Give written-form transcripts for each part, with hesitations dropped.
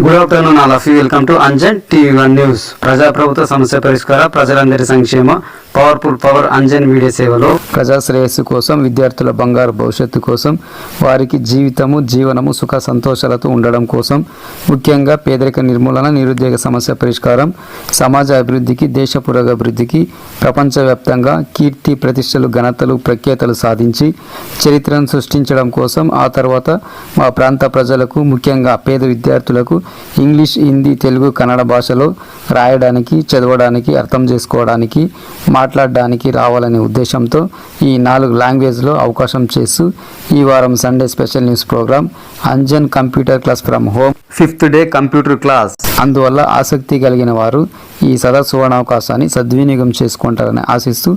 Good afternoon all of you. Welcome to Anjan TV one news. ప్రజాప్రభుత్వ సమస్య పరిష్కార, ప్రజలందరి సంక్షేమ, పవర్ఫుల్ పవర్ అంజన్ మీడియా సేవలో ప్రజా శ్రేయస్సు కోసం, విద్యార్థుల బంగారు భవిష్యత్తు కోసం, వారికి జీవనము సుఖ సంతోషాలతో ఉండడం కోసం, ముఖ్యంగా పేదరిక నిర్మూలన, నిరుద్యోగ సమస్య పరిష్కారం, సమాజ అభివృద్ధికి, దేశ పురోగభివృద్ధికి, ప్రపంచవ్యాప్తంగా కీర్తి ప్రతిష్టలు, ఘనతలు, ప్రఖ్యాతలు సాధించి చరిత్రను సృష్టించడం కోసం, ఆ తర్వాత మా ప్రాంత ప్రజలకు, ముఖ్యంగా పేద విద్యార్థులకు ఇంగ్లీష్, హిందీ, తెలుగు, కన్నడ భాషలో రాయడానికి, చదవడానికి, అర్థం చేసుకోవడానికి, మాట్లాడడానికి రావాలనే ఉద్దేశంతో ఈ 4 లాంగ్వేజ్లో అవకాశం చేస్తూ ఈ వారం Sunday special news program Anjan computer class from home 5th day computer class. అందువల్ల ఆసక్తి కలిగిన వారు ఈ సువర్ణావకాశాన్ని సద్వినియోగం చేసుకుంటారని ఆశిస్తూ,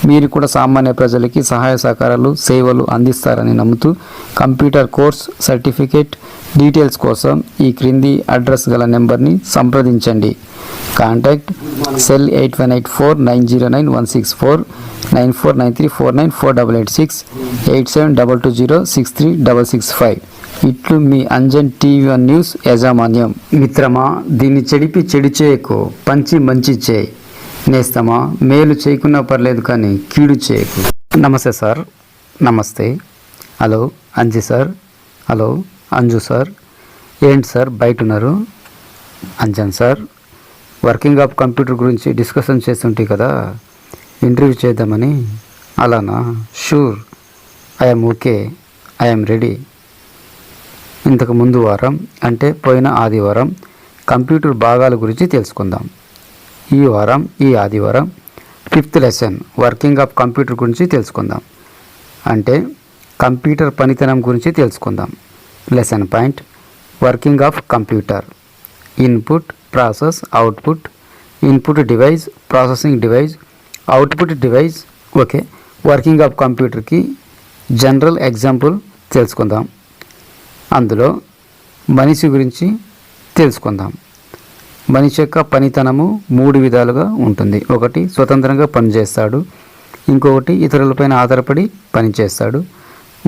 మీరు కూడా సామాన్య ప్రజలకి సహాయ సహకారాలు, సేవలు అందిస్తారని నమ్ముతూ, కంప్యూటర్ కోర్స్ సర్టిఫికేట్ డీటెయిల్స్ కోసం ఈ క్రింది అడ్రస్ గల నెంబర్ని సంప్రదించండి. Contact cell 8184909164 9493494886 8722063665. ఇట్లు మీ అంజన్ టీవీ1 న్యూస్ యాజమాన్యం. మిత్రమా, దీన్ని చెడిపి చెడు చేయకు, పంచి మంచి చేయి. నేస్తమా, మేలు చేయకున్నా పర్లేదు కానీ కీడు చేయకు. నమస్తే సార్. నమస్తే. Hello Anji sir. Hello Anju sir. ఏంటి సార్ బయట ఉన్నారు? Anjan sir, working of computer గురించి డిస్కషన్ చేస్తుంటే కదా, ఇంటర్వ్యూ చేద్దామని. అలానా? Sure, I'm okay, I'm ready. ఇంతకు ముందు వారం, అంటే పోయిన ఆదివారం, కంప్యూటర్ భాగాల గురించి తెలుసుకుందాం. ఈ ఆదివారం 5th lesson working of computer గురించి తెలుసుకుందాం. అంటే కంప్యూటర్ పనితనం గురించి తెలుసుకుందాం. Lesson point: working of computer. Input, process, output. Input device, processing device, output device. Okay, working of కంప్యూటర్కి జనరల్ ఎగ్జాంపుల్ తెలుసుకుందాం. అందులో మనిషి గురించి తెలుసుకుందాం. మనిషి యొక్క పనితనము 3 విధాలుగా ఉంటుంది. ఒకటి, స్వతంత్రంగా పనిచేస్తాడు. ఇంకొకటి, ఇతరులపైన ఆధారపడి పనిచేస్తాడు.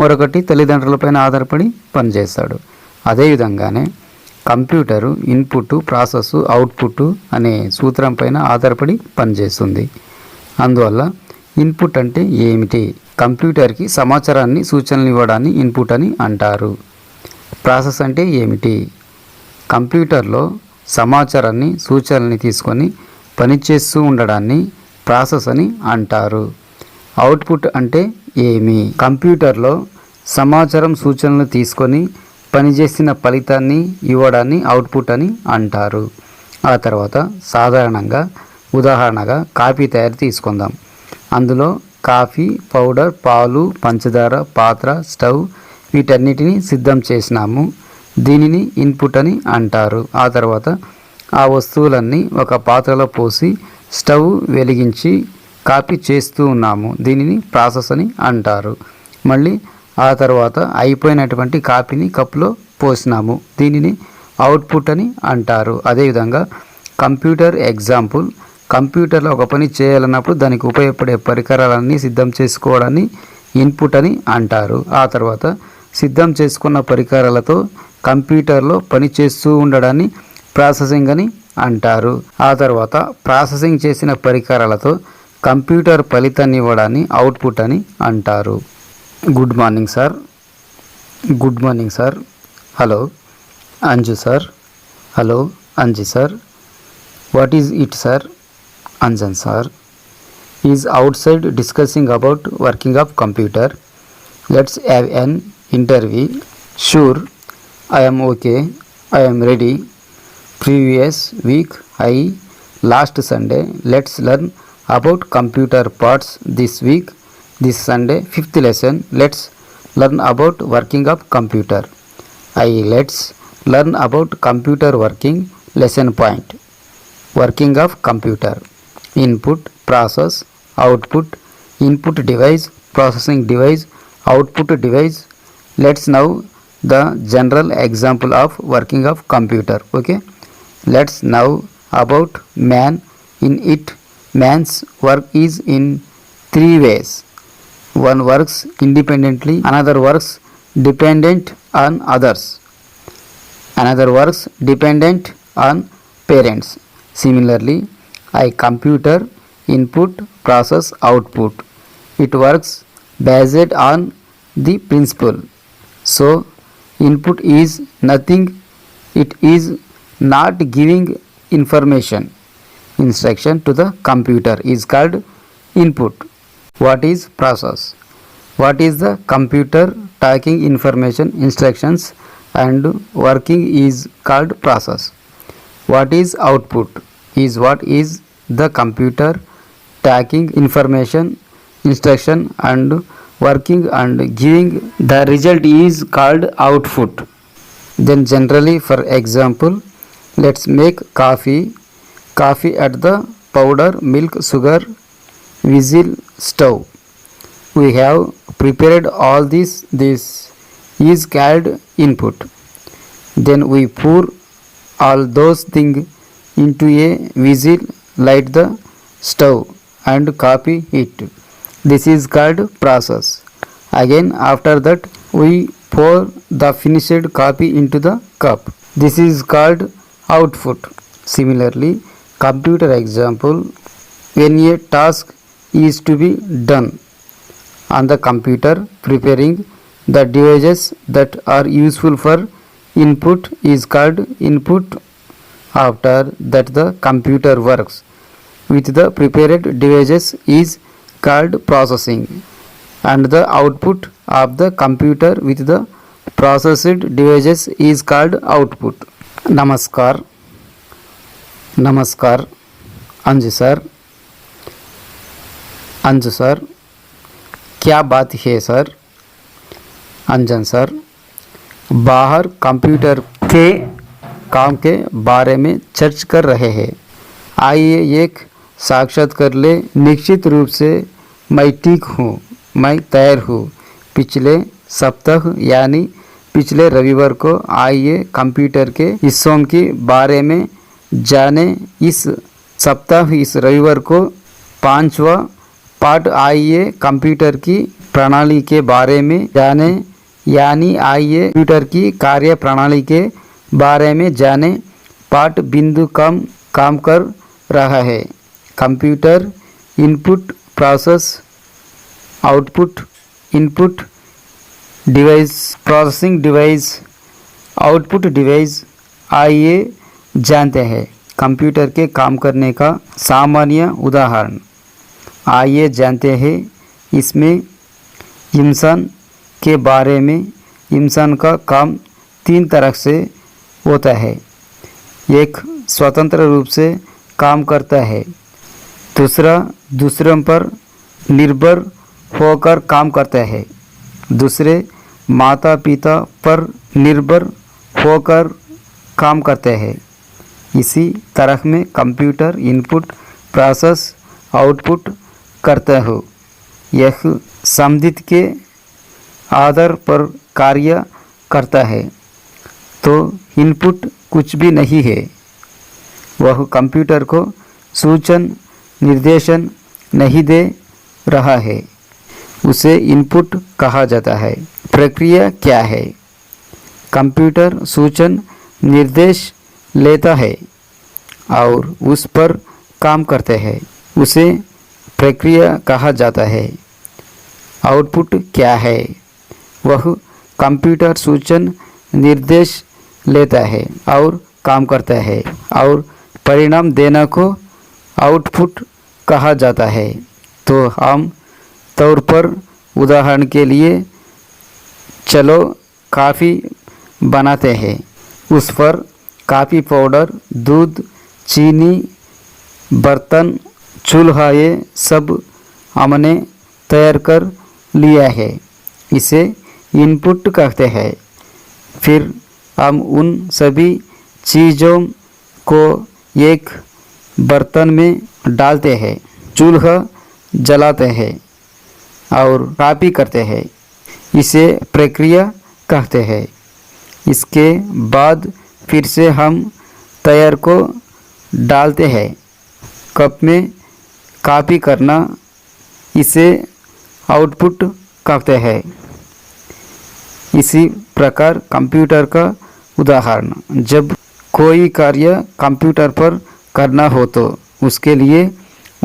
మరొకటి, తల్లిదండ్రులపైన ఆధారపడి పనిచేస్తాడు. అదేవిధంగానే కంప్యూటరు ఇన్పుట్, ప్రాసెస్, అవుట్పుట్ అనే సూత్రం పైన ఆధారపడి పనిచేస్తుంది. అందువల్ల ఇన్పుట్ అంటే ఏమిటి? కంప్యూటర్కి సమాచారాన్ని, సూచనలు ఇవ్వడాన్ని ఇన్పుట్ అని అంటారు. ప్రాసెస్ అంటే ఏమిటి? కంప్యూటర్లో సమాచారాన్ని, సూచనల్ని తీసుకొని పనిచేస్తూ ఉండడాన్ని ప్రాసెస్ అని అంటారు. అవుట్పుట్ అంటే ఏమి? కంప్యూటర్లో సమాచారం, సూచనలు తీసుకొని పనిచేసిన ఫలితాన్ని ఇవ్వడాన్ని అవుట్పుట్ అని అంటారు. ఆ తర్వాత సాధారణంగా, ఉదాహరణగా కాఫీ తయారు తీసుకుందాం. అందులో కాఫీ పౌడర్, పాలు, పంచదార, పాత్ర, స్టవ్ వీటన్నిటిని సిద్ధం చేసినాము. దీనిని ఇన్పుట్ అని అంటారు. ఆ తర్వాత ఆ వస్తువులన్నీ ఒక పాత్రలో పోసి స్టవ్ వెలిగించి కాఫీ చేస్తూ ఉన్నాము. దీనిని ప్రాసెస్ అని అంటారు. మళ్ళీ ఆ తర్వాత అయిపోయినటువంటి కాఫీని కప్పులో పోసినాము. దీనిని అవుట్పుట్ అని అంటారు. అదేవిధంగా కంప్యూటర్ ఎగ్జాంపుల్: కంప్యూటర్లో ఒక పని చేయాలన్నప్పుడు దానికి ఉపయోగపడే పరికరాలన్నీ సిద్ధం చేసుకోవడాన్ని ఇన్పుట్ అని అంటారు. ఆ తర్వాత సిద్ధం చేసుకున్న పరికరాలతో కంప్యూటర్లో పని చేస్తూ ఉండడాన్ని ప్రాసెసింగ్ అని అంటారు. ఆ తర్వాత ప్రాసెసింగ్ చేసిన పరికరాలతో కంప్యూటర్ ఫలితాన్ని ఇవ్వడాన్ని అవుట్పుట్ అని అంటారు. Good morning sir. Good morning sir. Hello Anju sir. Hello Anji sir. What is it sir? Anjan sir is out side discussing about working of computer. Let's have an interview. Sure, I am okay, I am ready. Previous week, last Sunday, let's learn about computer parts. This week, this Sunday, 5th lesson, let's learn about working of computer. Let's learn about computer working. Lesson point: working of computer. Input, process, output. Input device, processing device, output device. Let's now the general example of working of computer. Okay, let's now about man. In it, man's work is in 3 ways. One works independently, another works dependent on others. Another works dependent on parents. Similarly, a computer input process output. It works based on the principle. So input is nothing, it is not giving information. Instruction to the computer is called input. What is process? What is the computer taking information, instructions and working is called process. What is output? Is what is the computer taking information, instruction and working and giving the result is called output. Then generally, for example, let's make coffee at the powder, milk, sugar, whistle, stove. We have prepared all this is called input. Then we pour all those things into a vessel, light the stove and copy it. This is called process. Again after that we pour the finished copy into the cup. This is called output. Similarly, computer example, when a task is to be done on the computer, preparing the devices that are useful for input is called input. After that the computer works with the prepared devices is called processing, and the output of the computer with the processed devices is called output. Namaskar. Anju sir, क्या बात है sir? अंजन sir, बाहर computer के काम के बारे में चर्चा कर रहे हैं, आइए एक साक्षात कर ले। निश्चित रूप से मैं ठीक हूँ, मैं तैयार हूँ। पिछले सप्ताह यानी पिछले रविवार को आइए कंप्यूटर के हिस्सों के बारे में जाने। इस सप्ताह इस रविवार को 5वां पार्ट, आइए कंप्यूटर की प्रणाली के बारे में जाने, यानी आइए कंप्यूटर की कार्य प्रणाली के बारे में जाने। पार्ट बिंदु काम कर रहा है। Computer input process output, input device processing device, output device. आइए जानते हैं कंप्यूटर के काम करने का सामान्य उदाहरण। आइए जानते हैं इसमें इंसान के बारे में। इंसान का काम 3 तरह से होता है। एक स्वतंत्र रूप से काम करता है, दूसरा दूसरों पर निर्भर होकर काम करता है, दूसरे माता पिता पर निर्भर होकर काम करते हैं। इसी तरह में कंप्यूटर इनपुट प्रोसेस आउटपुट करता हो, यह संबंधित के आधार पर कार्य करता है। तो इनपुट कुछ भी नहीं है, वह कंप्यूटर को सूचन निर्देशन नहीं दे रहा है, उसे इनपुट कहा जाता है। प्रक्रिया क्या है? कंप्यूटर सूचन निर्देश लेता है और उस पर काम करते हैं, उसे प्रक्रिया कहा जाता है। आउटपुट क्या है? वह कंप्यूटर सूचन निर्देश लेता है और काम करता है और परिणाम देना को आउटपुट कहा जाता है। तो आम तौर पर उदाहरण के लिए चलो कॉफ़ी बनाते हैं। उस पर कॉफ़ी पाउडर, दूध, चीनी, बर्तन, चूल्हा ये सब हमने तैयार कर लिया है, इसे इनपुट कहते हैं। फिर हम उन सभी चीज़ों को एक बर्तन में डालते हैं, चूल्हा जलाते हैं और कॉफ़ी करते हैं, इसे प्रक्रिया कहते हैं। इसके बाद फिर से हम तैयार को डालते हैं कप में, कॉफ़ी करना, इसे आउटपुट कहते हैं। इसी प्रकार कंप्यूटर का उदाहरण, जब कोई कार्य कंप्यूटर पर करना हो तो उसके लिए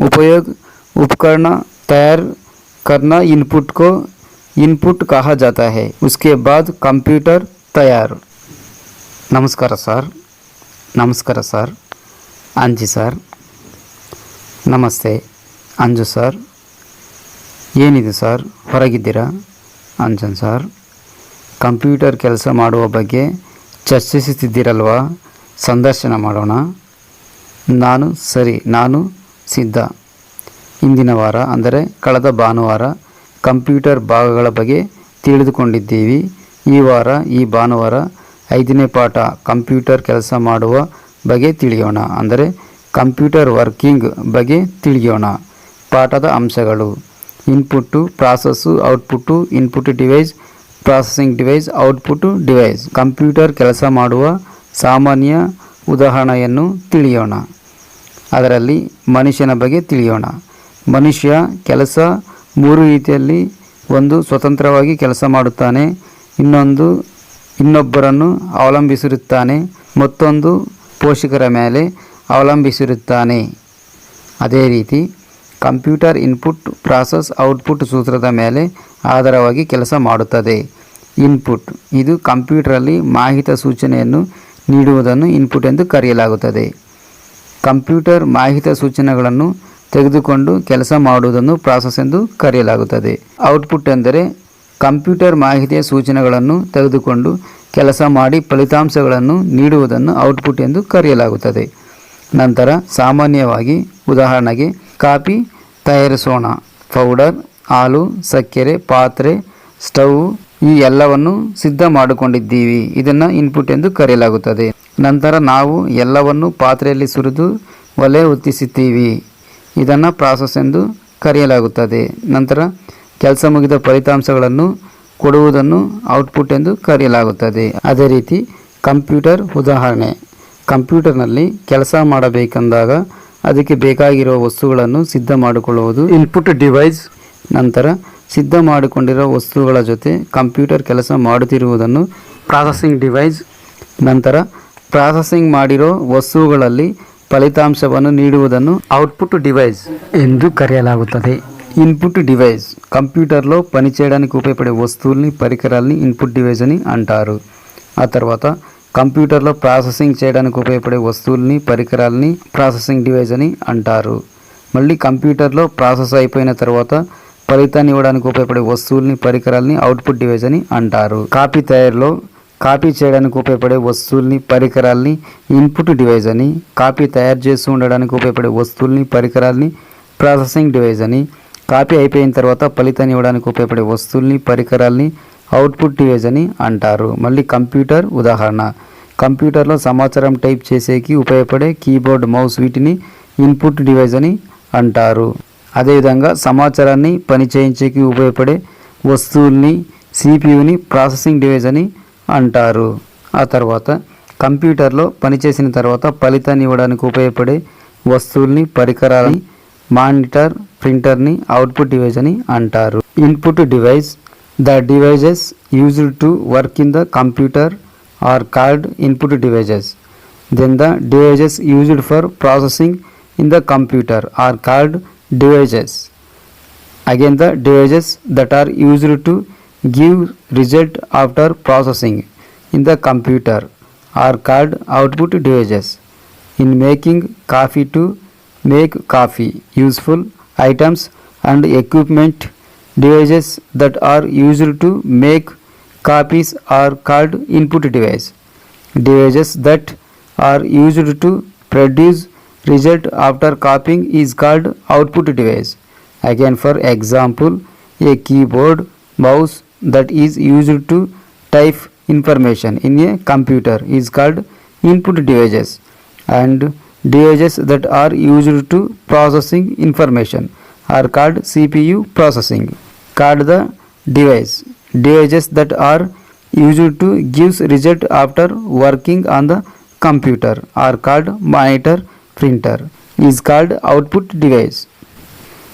उपयोग उपकरण तैयार करना इनपुट को इनपुट कहा जाता है। उसके बाद कंप्यूटर तैयार। ನಮಸ್ಕಾರ ಸರ್. ನಮಸ್ಕಾರ ಸರ್. ಅಂಜಿ ಸರ್. ನಮಸ್ತೆ ಅಂಜು ಸರ್. ಏನಿದೆ ಸರ್, ಹೊರಗಿದ್ದೀರಾ? ಅಂಜನ್ ಸರ್. ಕಂಪ್ಯೂಟರ್ ಕೆಲಸ ಮಾಡುವ ಬಗ್ಗೆ ಚರ್ಚಿಸುತ್ತಿದ್ದೀರಲ್ವಾ? ಸಂದರ್ಶನ ಮಾಡೋಣ. ನಾನು ಸಿದ್ಧ. ಇಂದಿನ ವಾರ ಅಂದರೆ ಕಳೆದ ಭಾನುವಾರ ಕಂಪ್ಯೂಟರ್ ಭಾಗಗಳ ಬಗ್ಗೆ ತಿಳಿದುಕೊಂಡಿದ್ದೀವಿ. ಈ ವಾರ ಈ ಭಾನುವಾರ 5ನೇ ಪಾಠ ಕಂಪ್ಯೂಟರ್ ಕೆಲಸ ಮಾಡುವ ಬಗ್ಗೆ ತಿಳಿಯೋಣ. ಅಂದರೆ ಕಂಪ್ಯೂಟರ್ ವರ್ಕಿಂಗ್ ಬಗ್ಗೆ ತಿಳಿಯೋಣ. ಪಾಠದ ಅಂಶಗಳು: input, process, output, input device, processing device, output device. Computer ಕೆಲಸ ಮಾಡುವ ಸಾಮಾನ್ಯ ಉದಾಹರಣೆಯನ್ನು ತಿಳಿಯೋಣ. ಅದರಲ್ಲಿ ಮನುಷ್ಯನ ಬಗ್ಗೆ ತಿಳಿಯೋಣ. ಮನುಷ್ಯ ಕೆಲಸ 3 ರೀತಿಯಲ್ಲಿ: ಒಂದು, ಸ್ವತಂತ್ರವಾಗಿ ಕೆಲಸ ಮಾಡುತ್ತಾನೆ. ಇನ್ನೊಬ್ಬರನ್ನು ಅವಲಂಬಿಸಿರುತ್ತಾನೆ. ಮತ್ತೊಂದು, ಪೋಷಕರ ಮೇಲೆ ಅವಲಂಬಿಸಿರುತ್ತಾನೆ. ಅದೇ ರೀತಿ ಕಂಪ್ಯೂಟರ್ ಇನ್ಪುಟ್, ಪ್ರಾಸೆಸ್, ಔಟ್ಪುಟ್ ಸೂತ್ರದ ಮೇಲೆ ಆಧಾರವಾಗಿ ಕೆಲಸ ಮಾಡುತ್ತದೆ. ಇನ್ಪುಟ್ ಇದು ಕಂಪ್ಯೂಟರಲ್ಲಿ ಮಾಹಿತಿ ಸೂಚನೆಯನ್ನು ನೀಡುವುದನ್ನು ಇನ್ಪುಟ್ ಎಂದು ಕರೆಯಲಾಗುತ್ತದೆ. ಕಂಪ್ಯೂಟರ್ ಮಾಹಿತಿ ಸೂಚನೆಗಳನ್ನು ತೆಗೆದುಕೊಂಡು ಕೆಲಸ ಮಾಡುವುದನ್ನು ಪ್ರಾಸೆಸ್ ಎಂದು ಕರೆಯಲಾಗುತ್ತದೆ. ಔಟ್ಪುಟ್ ಎಂದರೆ ಕಂಪ್ಯೂಟರ್ ಮಾಹಿತಿಯ ಸೂಚನೆಗಳನ್ನು ತೆಗೆದುಕೊಂಡು ಕೆಲಸ ಮಾಡಿ ಫಲಿತಾಂಶಗಳನ್ನು ನೀಡುವುದನ್ನು ಔಟ್ಪುಟ್ ಎಂದು ಕರೆಯಲಾಗುತ್ತದೆ. ನಂತರ ಸಾಮಾನ್ಯವಾಗಿ ಉದಾಹರಣೆಗೆ ಕಾಫಿ ತಯಾರಿಸೋಣ. ಪೌಡರ್, ಹಾಲು, ಸಕ್ಕರೆ, ಪಾತ್ರೆ, ಸ್ಟವ್ ಈ ಎಲ್ಲವನ್ನು ಸಿದ್ಧ ಮಾಡಿಕೊಂಡಿದ್ದೀವಿ. ಇದನ್ನು ಇನ್ಪುಟ್ ಎಂದು ಕರೆಯಲಾಗುತ್ತದೆ. ನಂತರ ನಾವು ಎಲ್ಲವನ್ನು ಪಾತ್ರೆಯಲ್ಲಿ ಸುರಿದು ಒಲೆ ಹೊತ್ತಿಸುತ್ತೀವಿ. ಇದನ್ನು ಪ್ರಾಸೆಸ್ ಎಂದು ಕರೆಯಲಾಗುತ್ತದೆ. ನಂತರ ಕೆಲಸ ಮುಗಿದ ಫಲಿತಾಂಶಗಳನ್ನು ಕೊಡುವುದನ್ನು ಔಟ್ಪುಟ್ ಎಂದು ಕರೆಯಲಾಗುತ್ತದೆ. ಅದೇ ರೀತಿ ಕಂಪ್ಯೂಟರ್ ಉದಾಹರಣೆ: ಕಂಪ್ಯೂಟರ್ನಲ್ಲಿ ಕೆಲಸ ಮಾಡಬೇಕೆಂದಾಗ ಅದಕ್ಕೆ ಬೇಕಾಗಿರುವ ವಸ್ತುಗಳನ್ನು ಸಿದ್ಧ ಮಾಡಿಕೊಳ್ಳುವುದು ಇನ್ಪುಟ್ ಡಿವೈಸ್. ನಂತರ ಸಿದ್ಧ ಮಾಡಿಕೊಂಡಿರುವ ವಸ್ತುಗಳ ಜೊತೆ ಕಂಪ್ಯೂಟರ್ ಕೆಲಸ ಮಾಡುತ್ತಿರುವುದನ್ನು ಪ್ರಾಸೆಸಿಂಗ್ ಡಿವೈಸ್. ನಂತರ ಪ್ರಾಸೆಸಿಂಗ್ ಮಾಡಿರೋ వస్తువుಗಳಲ್ಲಿ ఫలితాంశವನ್ನು నీಡುವುದನ್ನು అవుట్పుట్ డివైస్ ಎಂದು కరెయలాగుతది. ఇన్పుట్ డివైస్ కంప్యూటర్లో పనిచేయడానికి ఉపయోగపడే వస్తువుల్ని, పరికరాల్ని ఇన్పుట్ డివైస్ అని అంటారు. ఆ తర్వాత కంప్యూటర్లో ప్రాసెసింగ్ చేయడానికి ఉపయోగపడే వస్తువుల్ని, పరికరాల్ని ప్రాసెసింగ్ డివైస్ అని అంటారు. మళ్ళీ కంప్యూటర్లో ప్రాసెస్ అయిపోయిన తర్వాత ఫలితాన్ని ఇవ్వడానికి ఉపయోగపడే వస్తువుల్ని, పరికరాల్ని అవుట్పుట్ డివైస్ అని అంటారు. కాపీ తయారీలో కాపీ చేయడానికి ఉపయోగపడే వస్తువుల్ని, పరికరాల్ని ఇన్పుట్ డివైస్ అని, కాపీ తయారు చేస్తూ ఉండడానికి ఉపయోగపడే వస్తువుల్ని, పరికరాల్ని ప్రాసెసింగ్ డివైస్ అని, కాపీ అయిపోయిన తర్వాత ఫలితాన్ని ఇవ్వడానికి ఉపయోగపడే వస్తువుల్ని, పరికరాల్ని అవుట్పుట్ డివైస్ అని అంటారు. మళ్ళీ కంప్యూటర్ ఉదాహరణ: కంప్యూటర్లో సమాచారం టైప్ చేసేకి ఉపయోగపడే కీబోర్డ్, మౌస్ వీటిని ఇన్పుట్ డివైస్ అని అంటారు. అదేవిధంగా సమాచారాన్ని పని చేయించేకి ఉపయోగపడే వస్తువుల్ని, సిపియుని ప్రాసెసింగ్ డివైస్ అని అంటారు. ఆ తర్వాత కంప్యూటర్లో పనిచేసిన తర్వాత ఫలితాన్ని ఇవ్వడానికి ఉపయోగపడే వస్తువుల్ని, పరికరాలని మానిటర్, ప్రింటర్ని అవుట్పుట్ డివైస్ అని అంటారు. Input device: the devices used to work in the computer are called input devices. Then the devices used for processing in the computer are called devices. Again, the devices that are used to give result after processing in the computer are called output devices. In making coffee, to make coffee, useful items and equipment, devices that are used to make copies are called input device. Devices that are used to produce result after copying is called output device. Again, for example, a keyboard, mouse that is used to type information in a computer is called input devices, and devices that are used to processing information are called CPU processing. Called the device. Devices that are used to gives result after working on the computer are called monitor, printer is called output device.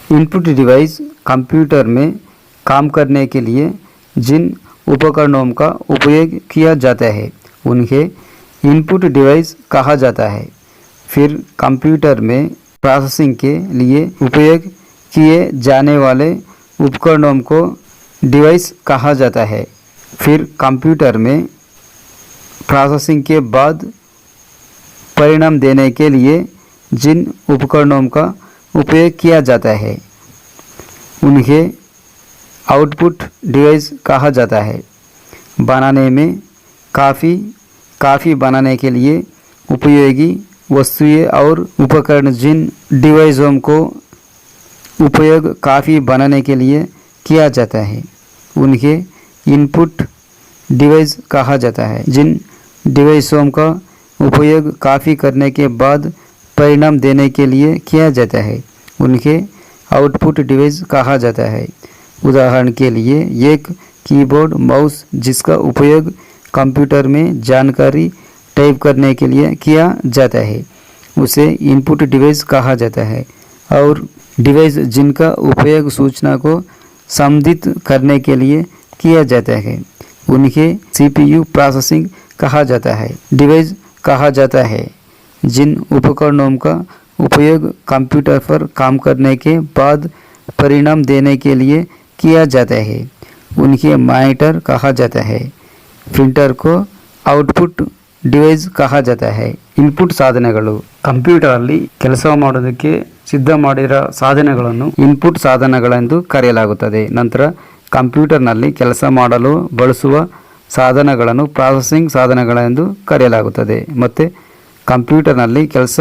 Input device computer में काम करने के लिए जिन उपकरणों का उपयोग किया जाता है उन्हें इनपुट डिवाइस कहा जाता है। फिर कंप्यूटर में प्रोसेसिंग के लिए उपयोग किए जाने वाले उपकरणों को डिवाइस कहा जाता है। फिर कंप्यूटर में प्रोसेसिंग के बाद परिणाम देने के लिए जिन उपकरणों का उपयोग किया जाता है उन्हें आउटपुट डिवाइस कहा जाता है। बनाने में काफ़ी बनाने के लिए उपयोगी वस्तुएं और उपकरण जिन डिवाइसों को उपयोग काफ़ी बनाने के लिए किया जाता है उन्हें इनपुट डिवाइस कहा जाता है। जिन डिवाइसों का उपयोग काफ़ी करने के बाद परिणाम देने के लिए किया जाता है उन्हें आउटपुट डिवाइस कहा जाता है। उदाहरण के लिए एक कीबोर्ड माउस जिसका उपयोग कंप्यूटर में जानकारी टाइप करने के लिए किया जाता है उसे इनपुट डिवाइस कहा जाता है। और डिवाइस जिनका उपयोग सूचना को संसाधित करने के लिए किया जाता है उन्हें सीपीयू प्रोसेसिंग कहा जाता है। डिवाइस कहा जाता है जिन उपकरणों का उपयोग कंप्यूटर पर काम करने के बाद परिणाम देने के लिए किया जाता है उन्हें मॉनिटर कहा जाता है। प्रिंटर को ಔಟ್ಪುಟ್ ಡಿವೈಸ್ ಕಹಾ ಜಾತಾ ಹೈ। ಇನ್ಪುಟ್ ಸಾಧನಗಳು ಕಂಪ್ಯೂಟರ್ ಅಲ್ಲಿ ಕೆಲಸ ಮಾಡೋದಕ್ಕೆ ಸಿದ್ಧ ಮಾಡಿರೋ ಸಾಧನಗಳನ್ನು ಇನ್ಪುಟ್ ಸಾಧನಗಳೆಂದು ಕರೆಯಲಾಗುತ್ತದೆ। ನಂತರ ಕಂಪ್ಯೂಟರ್ನಲ್ಲಿ ಕೆಲಸ ಮಾಡಲು ಬಳಸುವ ಸಾಧನಗಳನ್ನು ಪ್ರಾಸೆಸಿಂಗ್ ಸಾಧನಗಳೆಂದು ಕರೆಯಲಾಗುತ್ತದೆ। ಮತ್ತು ಕಂಪ್ಯೂಟರ್ನಲ್ಲಿ ಕೆಲಸ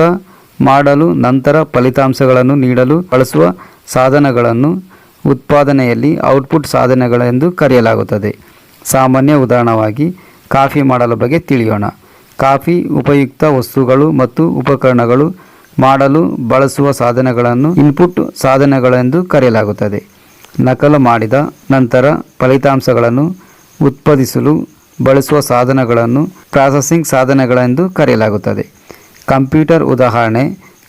ಮಾಡಲು ನಂತರ ಫಲಿತಾಂಶಗಳನ್ನು ನೀಡಲು ಬಳಸುವ ಸಾಧನಗಳನ್ನು ಉತ್ಪಾದನೆಯಲ್ಲಿ ಔಟ್ಪುಟ್ ಸಾಧನಗಳೆಂದು ಕರೆಯಲಾಗುತ್ತದೆ। ಸಾಮಾನ್ಯ ಉದಾಹರಣವಾಗಿ ಕಾಫಿ ಮಾಡಲು ಬಗ್ಗೆ ತಿಳಿಯೋಣ। ಕಾಫಿ ಉಪಯುಕ್ತ ವಸ್ತುಗಳು ಮತ್ತು ಉಪಕರಣಗಳು ಮಾಡಲು ಬಳಸುವ ಸಾಧನಗಳನ್ನು ಇನ್ಪುಟ್ ಸಾಧನಗಳೆಂದು ಕರೆಯಲಾಗುತ್ತದೆ। ನಕಲು ಮಾಡಿದ ನಂತರ ಫಲಿತಾಂಶಗಳನ್ನು ಉತ್ಪಾದಿಸಲು ಬಳಸುವ ಸಾಧನಗಳನ್ನು ಪ್ರಾಸೆಸಿಂಗ್ ಸಾಧನಗಳೆಂದು ಕರೆಯಲಾಗುತ್ತದೆ। ಕಂಪ್ಯೂಟರ್ ಉದಾಹರಣೆ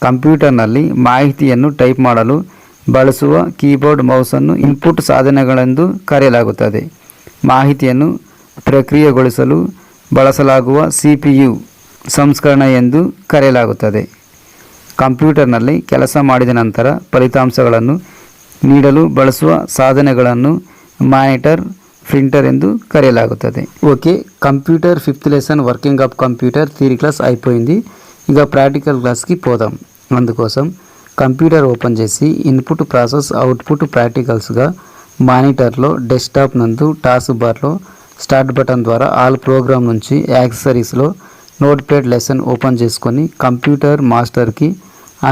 ಕಂಪ್ಯೂಟರ್ನಲ್ಲಿ ಮಾಹಿತಿಯನ್ನು ಟೈಪ್ ಮಾಡಲು ಬಳಸುವ ಕೀಬೋರ್ಡ್ ಮೌಸನ್ನು ಇನ್ಪುಟ್ ಸಾಧನಗಳೆಂದು ಕರೆಯಲಾಗುತ್ತದೆ। ಮಾಹಿತಿಯನ್ನು ಪ್ರಕ್ರಿಯೆಗೊಳಿಸಲು ಬಳಸಲಾಗುವ ಸಿಪಿಯು ಸಂಸ್ಕರಣೆ ಎಂದು ಕರೆಯಲಾಗುತ್ತದೆ। ಕಂಪ್ಯೂಟರ್ನಲ್ಲಿ ಕೆಲಸ ಮಾಡಿದ ನಂತರ ಫಲಿತಾಂಶಗಳನ್ನು ನೀಡಲು ಬಳಸುವ ಸಾಧನಗಳನ್ನು ಮಾನಿಟರ್ ಪ್ರಿಂಟರ್ ಎಂದು కరెయలాగుతుంది। Okay, computer 5th lesson working of computer theory class అయిపోయింది। ఇక ప్రాక్టికల్ క్లాస్కి పోదాం। అందుకోసం కంప్యూటర్ ఓపెన్ చేసి ఇన్పుట్ ప్రాసెస్ అవుట్పుట్ ప్రాక్టికల్స్గా మానిటర్లో డెస్క్టాప్ నందు టాస్క్ బార్లో స్టార్ట్ బటన్ ద్వారా ఆల్ ప్రోగ్రామ్ నుంచి యాక్సెసరీస్లో నోట్ ప్యాడ్ లెసన్ ఓపెన్ చేసుకొని కంప్యూటర్ మాస్టర్కి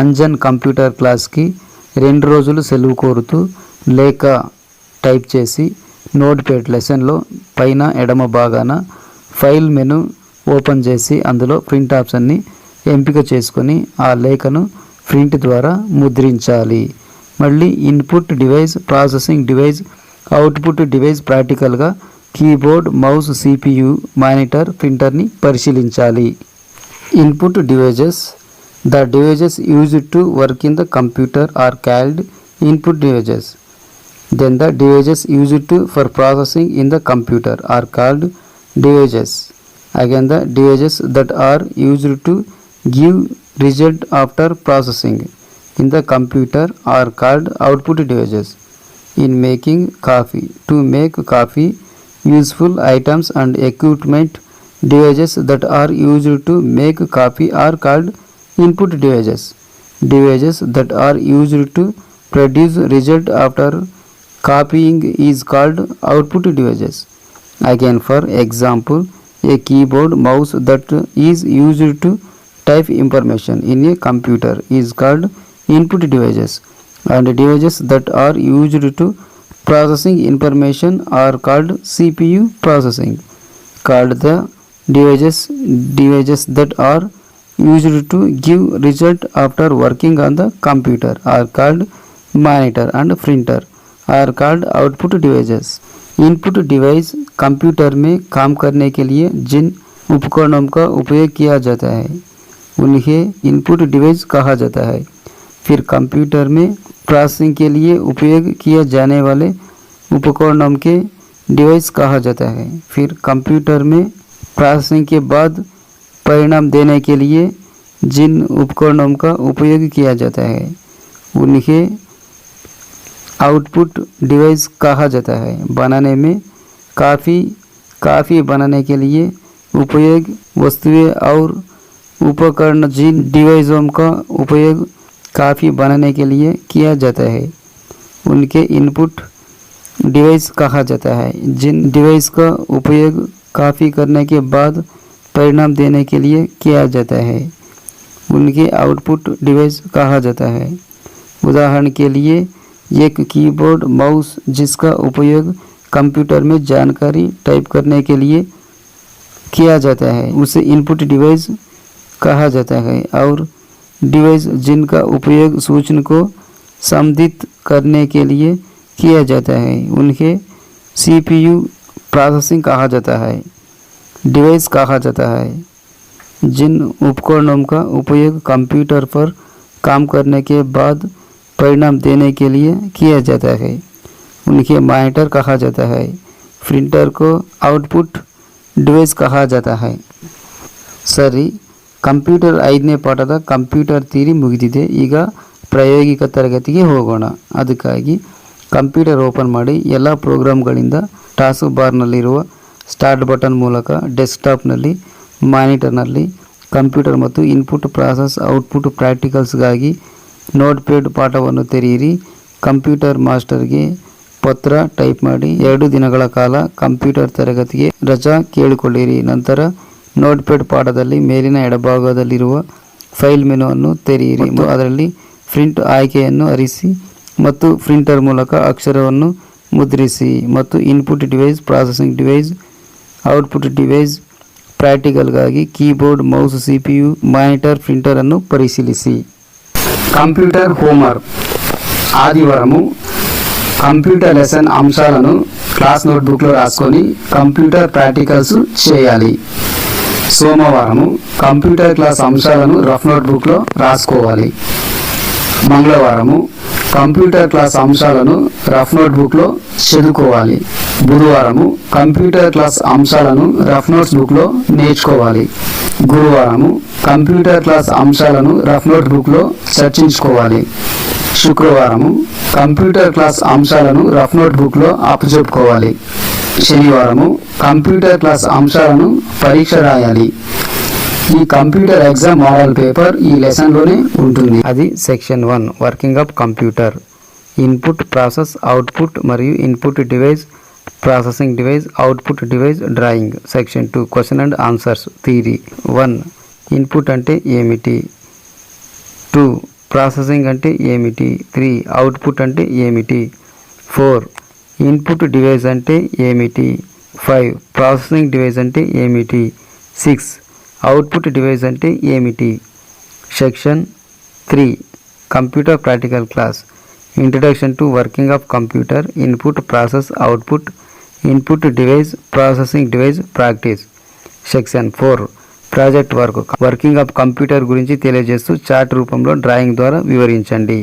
అంజన్ కంప్యూటర్ క్లాస్కి 2 రోజులు సెలవు కోరుతూ లేఖ టైప్ చేసి నోట్ ప్యాడ్ లెసన్లో పైన ఎడమ భాగాన ఫైల్ మెను ఓపెన్ చేసి అందులో ప్రింట్ ఆప్షన్ని ఎంపిక చేసుకొని ఆ లేఖను ప్రింట్ ద్వారా ముద్రించాలి। మళ్ళీ input device processing device output device ప్రాక్టికల్గా కీబోర్డ్ మౌస్ సిపియు మానిటర్ ప్రింటర్ని పరిశీలించాలి। Input devices the devices used to work in the computer are called input devices. Then the devices used for processing in the computer are called devices. Again, the devices that are used to give result after processing in the computer are called output devices. In making coffee, to make coffee, useful items and equipment devices that are used to make coffee are called input devices. Devices that are used to produce result after copying is called output devices. Again, for example, a keyboard mouse that is used to type information in a computer is called input devices, and devices that are used to processing information are called CPU processing. Called the devices that are used to give result after working on the computer are called monitor and printer are called output devices. Input device computer में काम करने के लिए जिन उपकरणों का उपयोग किया जाता है उन्हें इनपुट डिवाइस कहा जाता है। फिर कंप्यूटर में प्रोसेसिंग के लिए उपयोग किए जाने वाले उपकरणों के डिवाइस कहा जाता है। फिर कंप्यूटर में प्रोसेसिंग के बाद परिणाम देने के लिए जिन उपकरणों का उपयोग किया जाता है उन्हें आउटपुट डिवाइस कहा जाता है। बनाने में काफ़ी बनाने के लिए उपयोग वस्तुएं और उपकरण जिन डिवाइसों का उपयोग काफ़ी बनाने के लिए किया जाता है उनके इनपुट डिवाइस कहा जाता है। जिन डिवाइस का उपयोग काफ़ी करने के बाद परिणाम देने के लिए किया जाता है उनके आउटपुट डिवाइस कहा जाता है। उदाहरण के लिए एक कीबोर्ड माउस जिसका उपयोग कंप्यूटर में जानकारी टाइप करने के लिए किया जाता है उसे इनपुट डिवाइस कहा जाता है, और डिवाइस जिनका उपयोग सूचना को संसाधित करने के लिए किया जाता है उन्हें सीपीयू प्रोसेसिंग कहा जाता है। डिवाइस कहा जाता है जिन उपकरणों का उपयोग कंप्यूटर पर काम करने के बाद परिणाम देने के लिए किया जाता है उन्हें मॉनिटर कहा जाता है। प्रिंटर को आउटपुट डिवाइस कहा जाता है। ಸರಿ, ಕಂಪ್ಯೂಟರ್ 5ನೇ ಪಾಠದ ಕಂಪ್ಯೂಟರ್ ಥಿಯರಿ ಮುಗಿದಿದೆ. ಈಗ ಪ್ರಾಯೋಗಿಕ ತರಗತಿಗೆ ಹೋಗೋಣ. ಅದಕ್ಕಾಗಿ ಕಂಪ್ಯೂಟರ್ ಓಪನ್ ಮಾಡಿ ಎಲ್ಲ ಪ್ರೋಗ್ರಾಮ್ಗಳಿಂದ ಟಾಸ್ಕ್ ಬಾರ್ನಲ್ಲಿರುವ ಸ್ಟಾರ್ಟ್ ಬಟನ್ ಮೂಲಕ ಡೆಸ್ಕ್ಟಾಪ್ನಲ್ಲಿ ಮಾನಿಟರ್ನಲ್ಲಿ ಕಂಪ್ಯೂಟರ್ ಮತ್ತು ಇನ್ಪುಟ್ ಪ್ರಾಸೆಸ್ ಔಟ್ಪುಟ್ ಪ್ರಾಕ್ಟಿಕಲ್ಸ್ಗಾಗಿ ನೋಟ್ಪ್ಯಾಡ್ ಪಾಠವನ್ನು ತೆರೆಯಿರಿ. ಕಂಪ್ಯೂಟರ್ ಮಾಸ್ಟರ್ಗೆ ಪತ್ರ ಟೈಪ್ ಮಾಡಿ 2 ದಿನಗಳ ಕಾಲ ಕಂಪ್ಯೂಟರ್ ತರಗತಿಗೆ ರಜಾ ಕೇಳಿಕೊಳ್ಳಿರಿ. ನಂತರ ನೋಟ್ಪ್ಯಾಡ್ ಪಾಠದಲ್ಲಿ ಮೇಲಿನ ಎಡಭಾಗದಲ್ಲಿರುವ ಫೈಲ್ ಮೆನುವನ್ನು ತೆರೆಯಿರಿ ಮತ್ತು ಅದರಲ್ಲಿ ಪ್ರಿಂಟ್ ಆಯ್ಕೆಯನ್ನು ಆರಿಸಿ ಮತ್ತು ಪ್ರಿಂಟರ್ ಮೂಲಕ ಅಕ್ಷರವನ್ನು ಮುದ್ರಿಸಿ ಮತ್ತು input device, processing device, output device ಪ್ರಾಕ್ಟಿಕಲ್ಗಾಗಿ keyboard, mouse, CPU, monitor, printer ಅನ್ನು ಪರಿಶೀಲಿಸಿ. Computer homework. ఆదివారము కంప్యూటర్ లెసన్ అంశాలను క్లాస్ నోట్బుక్లో రాసుకొని కంప్యూటర్ ప్రాక్టికల్స్ చేయాలి. సోమవారము కంప్యూటర్ క్లాస్ అంశాలను రఫ్ నోట్బుక్లో రాసుకోవాలి. మంగళవారము కంప్యూటర్ క్లాస్ అంశాలను రఫ్ నోట్బుక్లో చదువుకోవాలి. బుధవారము కంప్యూటర్ క్లాస్ అంశాలను రఫ్ నోట్స్ బుక్లో నేర్చుకోవాలి. గురువారము కంప్యూటర్ క్లాస్ అంశాలను రఫ్ నోట్ బుక్లో చర్చించుకోవాలి. శుక్రవారము కంప్యూటర్ క్లాస్ అంశాలను రఫ్ నోట్ బుక్లో అప్పచెప్పుకోవాలి. శనివారము కంప్యూటర్ క్లాస్ అంశాలను పరీక్ష రాయాలి. ఈ కంప్యూటర్ ఎగ్జామ్ మోడల్ పేపర్ ఈ లెసన్లోనే ఉంటుంది. అది section 1 working of computer. Input, process, output మరియు input device, processing device, output device, drawing. Section 2 question and answers theory. 1 input అంటే ఏమిటి, 2 ప్రాసెసింగ్ అంటే ఏమిటి, 3 అవుట్పుట్ అంటే ఏమిటి, 4 ఇన్పుట్ డివైస్ అంటే ఏమిటి, 5 ప్రాసెసింగ్ డివైస్ అంటే ఏమిటి, 6 అవుట్పుట్ డివైస్ అంటే ఏమిటి. Section 3 computer practical class. Introduction to working of computer, input, process, output, input device, processing device, practice. Section 4 project work. Working of computer గురించి తెలియజేస్తూ చార్ట్ రూపంలో డ్రాయింగ్ ద్వారా వివరించండి.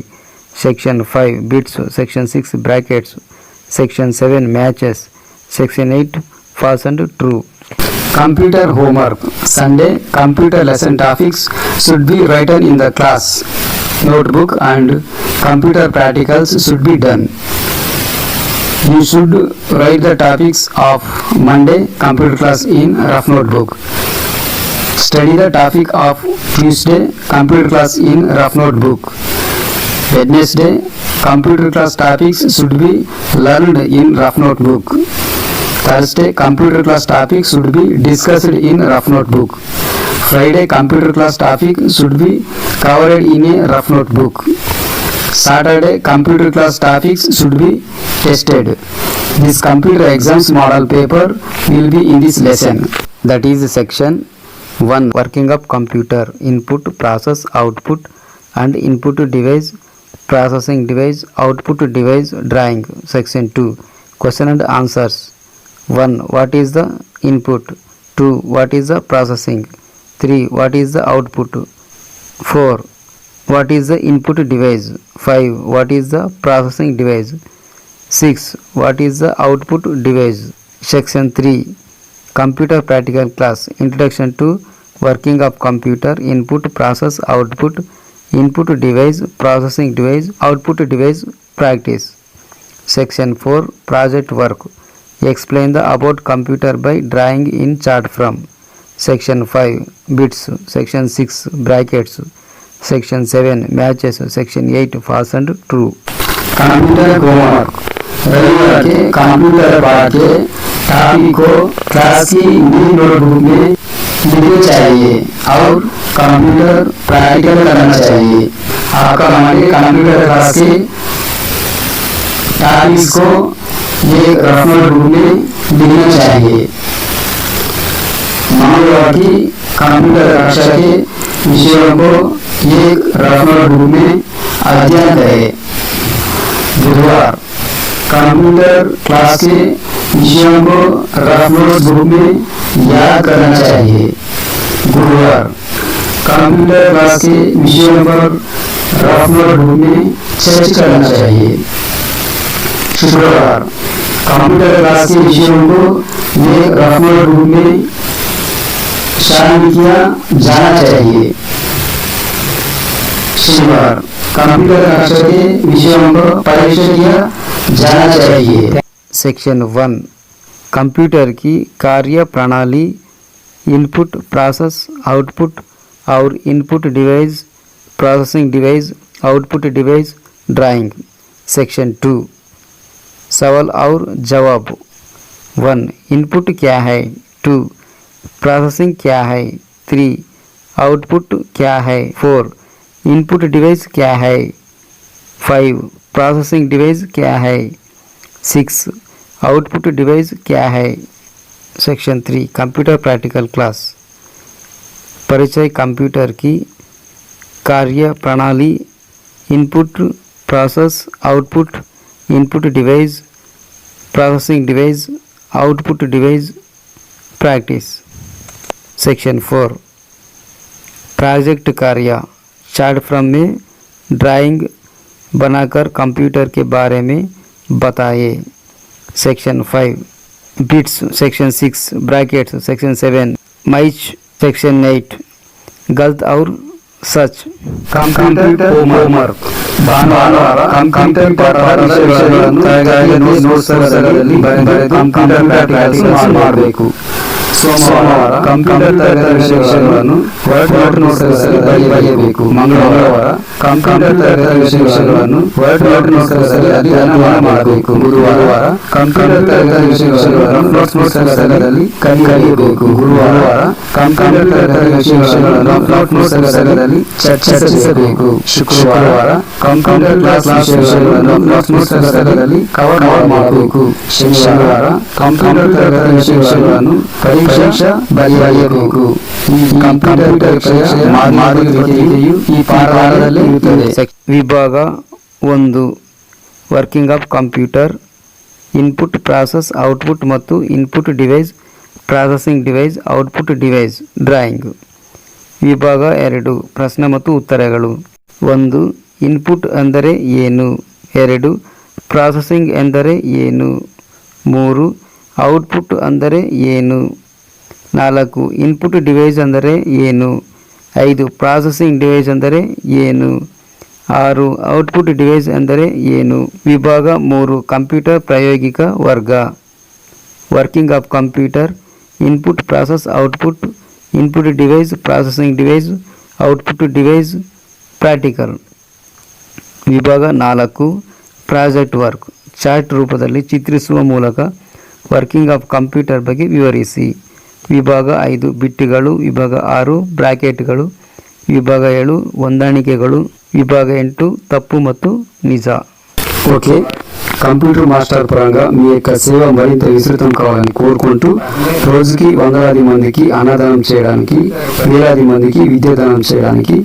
Section 5 bits. Section 6 brackets. Section 7 matches. Section 8 false and true. Computer homework. Sunday computer lesson topics should be written in the class notebook and computer practicals should be done. You should write the topics of Monday computer class in rough notebook. Study the topic of Tuesday computer class in rough notebook. Wednesday computer class topics should be learned in rough notebook. Thursday computer class topic should be discussed in rough notebook. Friday computer class topic should be covered in a rough notebook. Saturday computer class topics should be tested. This computer exams model paper will be in this lesson. That is section 1 working of computer. Input, process, output and input device, processing device, output device, drawing. Section 2 question and answers. 1 what is the input, 2 what is the processing, 3 what is the output, 4 what is the input device, 5 what is the processing device, 6 what is the output device. Section 3 Computer practical class. Introduction to working of computer. Input, process, output. Input device, processing device, output device. Practice. Section 4 project work. Explain the about computer by drawing in chart from. Section 5 bits. Section 6 brackets. Section 7 matches. Section 8 false and true. Computer homework रविवार के computer पाठ के topic को class की main notebook में लिखना चाहिए और कंप्यूटर प्रैक्टिकल करना चाहिए। आपका हमारे कंप्यूटर क्लास के टॉपिक्स को एक रफ नोटबुक में लिखना चाहिए। मंगलवार की कंप्यूटर कक्षा के विषयों को एक रफ नोटबुक में अध्ययन करें। बुधवार कंप्यूटर क्लास के विषयों को रफ नोटबुक में याद करना चाहिए। गुरुवार कंप्यूटर क्लास के विषयों पर रफ नोटबुक में चर्चा करना चाहिए। शुक्रवार कंप्यूटर क्लास के विषयों को एक रफ नोटबुक में शामिल किया जाना चाहिए। शनिवार कंप्यूटर कक्षा के विषयों को परीक्षा किया जाना चाहिए। सेक्शन 1 कंप्यूटर की कार्य प्रणाली, इनपुट, प्रोसेस, आउटपुट और input device, processing device, output device, drawing. Section 2 सवाल और जवाब। 1 इनपुट क्या है, 2 प्रोसेसिंग क्या है, 3 आउटपुट क्या है, 4 इनपुट डिवाइस क्या है, 5 प्रोसेसिंग डिवाइस क्या है, 6 आउटपुट डिवाइस क्या है। Section 3 computer practical class. परिचय कंप्यूटर की कार्य प्रणाली, input, process, output, input device, processing device, output device. Practice. Section 4 project कार्य। चार्ट फ्रॉम में ड्राइंग बनाकर कंप्यूटर के बारे में बताइए। Section 5 bits. Section 6 brackets. Section 7 match. Section 8 गलत और सच। कंप्यूटर होमवर्क ಭಾನುವಾರ ಕಂಪ್ಯೂಟರ್ ಪಾಠದ ವಿಷಯಗಳನ್ನು ತಯಾರಿ ನೋಟ್ಸ್ಗಳಲ್ಲಿ ಬರೆದು ಕಂಪ್ಯೂಟರ್ ಪ್ರಾಕ್ಟಿಕಲ್ಸ್ ಮಾಡಬೇಕು। ಸೋಮವಾರ ಕಂಪ್ಯೂಟರ್ ತರಗತಿ ವಿಷಯಗಳನ್ನು ವರ್ಡ್ ನೋಟ್ಸ್ಗಳಲ್ಲಿ ಬರೆಯಬೇಕು। ಮಂಗಳವಾರ ಕಂಪ್ಯೂಟರ್ ತರಗತಿ ವಿಷಯಗಳನ್ನು ವರ್ಡ್ ನೋಟ್ಸ್ಗಳಲ್ಲಿ ಅಧ್ಯಯನ ಮಾಡಬೇಕು। ಗುರುವಾರ ಕಂಪ್ಯೂಟರ್ ತರಗತಿ ವಿಷಯಗಳನ್ನು ನೋಟ್ಸ್ಗಳಲ್ಲಿ ಕಲಿಯಬೇಕು। ಗುರುವಾರ ಕಂಪ್ಯೂಟರ್ ತರಗತಿ ವಿಷಯಗಳನ್ನು ನೋಟ್ಸ್ಗಳಲ್ಲಿ ಚರ್ಚಿಸಬೇಕು। ಶುಕ್ರವಾರ ಕಂಪ್ಯೂಟರ್ ಕ್ಲಾಸ್ ವಿಷಯಗಳನ್ನು ನೋಟ್ಸ್ಗಳಲ್ಲಿ ಕವರ್ ಮಾಡಬೇಕು। ಶನಿವಾರ ಕಂಪ್ಯೂಟರ್ ತರಗತಿ ವಿಷಯಗಳನ್ನು ಪರೀಕ್ಷಾ ಬರೆಯಬೇಕು। ಈ ಕಂಪ್ಯೂಟರ್ ಪರೀಕ್ಷೆಯ ಮಾದರಿಯು ಈ ಪಾಠದಲ್ಲಿ ಇರುತ್ತದೆ। ವಿಭಾಗ 1 working of computer, input, process, output ಮತ್ತು input device, processing device, output device, drawing. ವಿಭಾಗ 2 ಪ್ರಶ್ನೆ ಮತ್ತು ಉತ್ತರಗಳು। 1 ಇನ್ಪುಟ್ ಅಂದರೆ ಏನು, 2 ಪ್ರಾಸೆಸಿಂಗ್ ಎಂದರೆ ಏನು, 3 ಔಟ್ಪುಟ್ ಅಂದರೆ ಏನು, 4 ಇನ್ಪುಟ್ ಡಿವೈಸ್ ಅಂದರೆ ಏನು, 5 ಪ್ರಾಸೆಸಿಂಗ್ ಡಿವೈಸ್ ಅಂದರೆ ಏನು, 6 ಔಟ್ಪುಟ್ ಡಿವೈಸ್ ಅಂದರೆ ಏನು। ವಿಭಾಗ 3 ಕಂಪ್ಯೂಟರ್ ಪ್ರಾಯೋಗಿಕ ವರ್ಗ। Working of computer, input, process, output, input device, processing device, output device, practical. ವಿಭಾಗ 4 ಪ್ರಾಜೆಕ್ಟ್ ವರ್ಕ್। ಚಾರ್ಟ್ ರೂಪದಲ್ಲಿ ಚಿತ್ರಿಸುವ ಮೂಲಕ ವರ್ಕಿಂಗ್ ಆಫ್ ಕಂಪ್ಯೂಟರ್ ಬಗ್ಗೆ ವಿವರಿಸಿ। ವಿಭಾಗ 5 ಬಿಟ್ಗಳು, ವಿಭಾಗ 6 ಬ್ರಾಕೆಟ್ಗಳು, ವಿಭಾಗ 7 ಹೊಂದಾಣಿಕೆಗಳು, విభాగ 8 తప్పు ಮತ್ತು నిజ। ఓకే, కంప్యూటర్ మాస్టర్ పరంగా మీ యొక్క సేవ మరింత విస్తృతం కావాలని కోరుకుంటూ రోజుకి వందలాది మందికి అన్నదానం చేయడానికి, వేలాది మందికి విద్యాదానం చేయడానికి,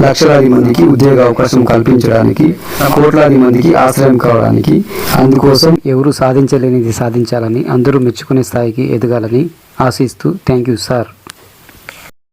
లక్షలాది మందికి ఉద్యోగ అవకాశం కల్పించడానికి, కోట్లాది మందికి ఆశ్రయం కావడానికి, అందుకోసం ఎవరు సాధించలేనిది సాధించాలని, అందరూ మెచ్చుకునే స్థాయికి ఎదగాలని ఆశిస్తూ థ్యాంక్ యూ సార్।